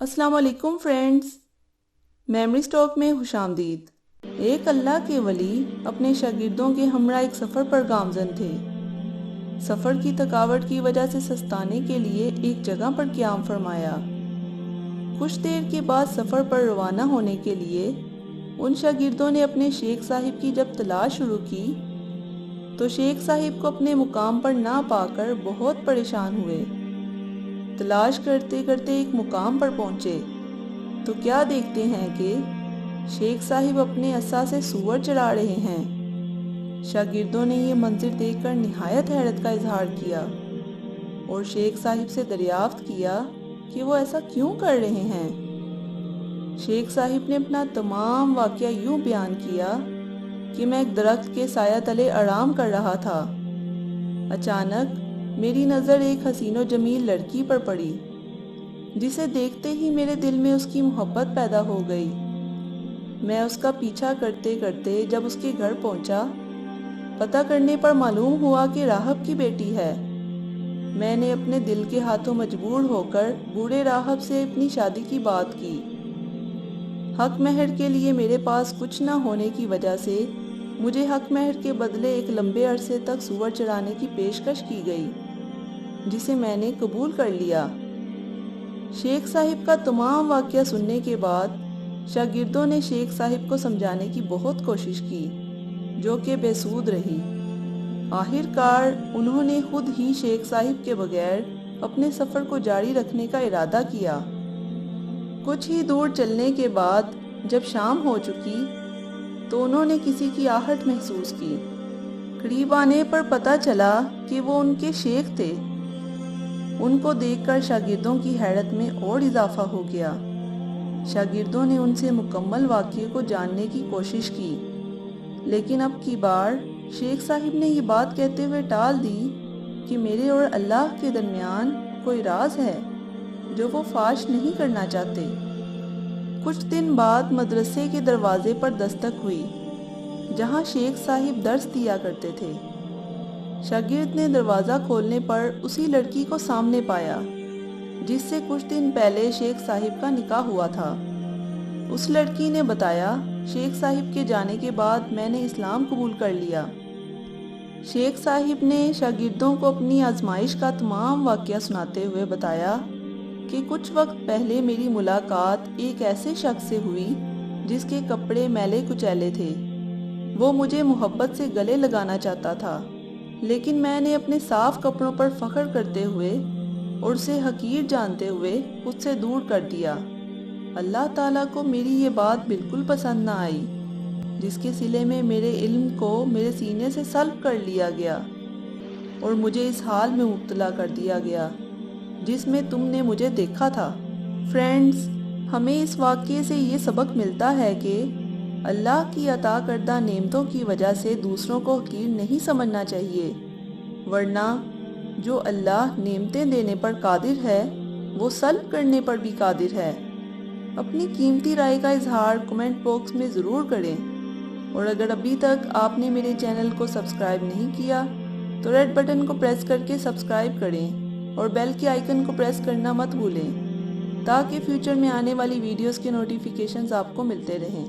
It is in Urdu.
السلام علیکم فرینڈز، میموری اسٹاک میں خوش آمدید۔ ایک اللہ کے ولی اپنے شاگردوں کے ہمراہ ایک سفر پر گامزن تھے۔ سفر کی تھکاوٹ کی وجہ سے سستانے کے لیے ایک جگہ پر قیام فرمایا۔ کچھ دیر کے بعد سفر پر روانہ ہونے کے لیے ان شاگردوں نے اپنے شیخ صاحب کی جب تلاش شروع کی تو شیخ صاحب کو اپنے مقام پر نہ پا کر بہت پریشان ہوئے۔ تلاش کرتے کرتے ایک مقام پر پہنچے تو کیا دیکھتے ہیں کہ شیخ صاحب اپنے عصا سے سور چرا رہے ہیں۔ شاگردوں نے یہ منظر دیکھ کر نہایت حیرت کا اظہار کیا اور شیخ صاحب سے دریافت کیا کہ وہ ایسا کیوں کر رہے ہیں۔ شیخ صاحب نے اپنا تمام واقعہ یوں بیان کیا کہ میں ایک درخت کے سایہ تلے آرام کر رہا تھا۔ اچانک میری نظر ایک حسین و جمیل لڑکی پر پڑی، جسے دیکھتے ہی میرے دل میں اس کی محبت پیدا ہو گئی۔ میں اس کا پیچھا کرتے کرتے جب اس کے گھر پہنچا، پتہ کرنے پر معلوم ہوا کہ راہب کی بیٹی ہے۔ میں نے اپنے دل کے ہاتھوں مجبور ہو کر بوڑھے راہب سے اپنی شادی کی بات کی۔ حق مہر کے لیے میرے پاس کچھ نہ ہونے کی وجہ سے مجھے حق مہر کے بدلے ایک لمبے عرصے تک سور چرانے کی پیشکش کی گئی، جسے میں نے قبول کر لیا۔ شیخ صاحب کا تمام واقعہ سننے کے بعد شاگردوں نے شیخ صاحب کو سمجھانے کی بہت کوشش کی، جو کہ بے سود رہی۔ آخر کار انہوں نے خود ہی شیخ صاحب کے بغیر اپنے سفر کو جاری رکھنے کا ارادہ کیا۔ کچھ ہی دور چلنے کے بعد جب شام ہو چکی تو انہوں نے کسی کی آہٹ محسوس کی۔ قریب آنے پر پتہ چلا کہ وہ ان کے شیخ تھے۔ ان کو دیکھ کر شاگردوں کی حیرت میں اور اضافہ ہو گیا۔ شاگردوں نے ان سے مکمل واقعے کو جاننے کی کوشش کی، لیکن اب کی بار شیخ صاحب نے یہ بات کہتے ہوئے ٹال دی کہ میرے اور اللہ کے درمیان کوئی راز ہے جو وہ فاش نہیں کرنا چاہتے۔ کچھ دن بعد مدرسے کے دروازے پر دستک ہوئی، جہاں شیخ صاحب درس دیا کرتے تھے۔ شاگرد نے دروازہ کھولنے پر اسی لڑکی کو سامنے پایا جس سے کچھ دن پہلے شیخ صاحب کا نکاح ہوا تھا۔ اس لڑکی نے بتایا، شیخ صاحب کے جانے کے بعد میں نے اسلام قبول کر لیا۔ شیخ صاحب نے شاگردوں کو اپنی آزمائش کا تمام واقعہ سناتے ہوئے بتایا کہ کچھ وقت پہلے میری ملاقات ایک ایسے شخص سے ہوئی جس کے کپڑے میلے کچیلے تھے۔ وہ مجھے محبت سے گلے لگانا چاہتا تھا، لیکن میں نے اپنے صاف کپڑوں پر فخر کرتے ہوئے اور اسے حقیر جانتے ہوئے اس سے دور کر دیا۔ اللہ تعالیٰ کو میری یہ بات بالکل پسند نہ آئی، جس کے صلے میں میرے علم کو میرے سینے سے سلب کر لیا گیا اور مجھے اس حال میں مبتلا کر دیا گیا جس میں تم نے مجھے دیکھا تھا۔ فرینڈز، ہمیں اس واقعے سے یہ سبق ملتا ہے کہ اللہ کی عطا کردہ نعمتوں کی وجہ سے دوسروں کو حقیر نہیں سمجھنا چاہیے، ورنہ جو اللہ نعمتیں دینے پر قادر ہے وہ سلب کرنے پر بھی قادر ہے۔ اپنی قیمتی رائے کا اظہار کمنٹ باکس میں ضرور کریں، اور اگر ابھی تک آپ نے میرے چینل کو سبسکرائب نہیں کیا تو ریڈ بٹن کو پریس کر کے سبسکرائب کریں اور بیل کے آئیکن کو پریس کرنا مت بھولیں، تاکہ فیوچر میں آنے والی ویڈیوز کے نوٹیفیکیشنز آپ کو ملتے رہیں۔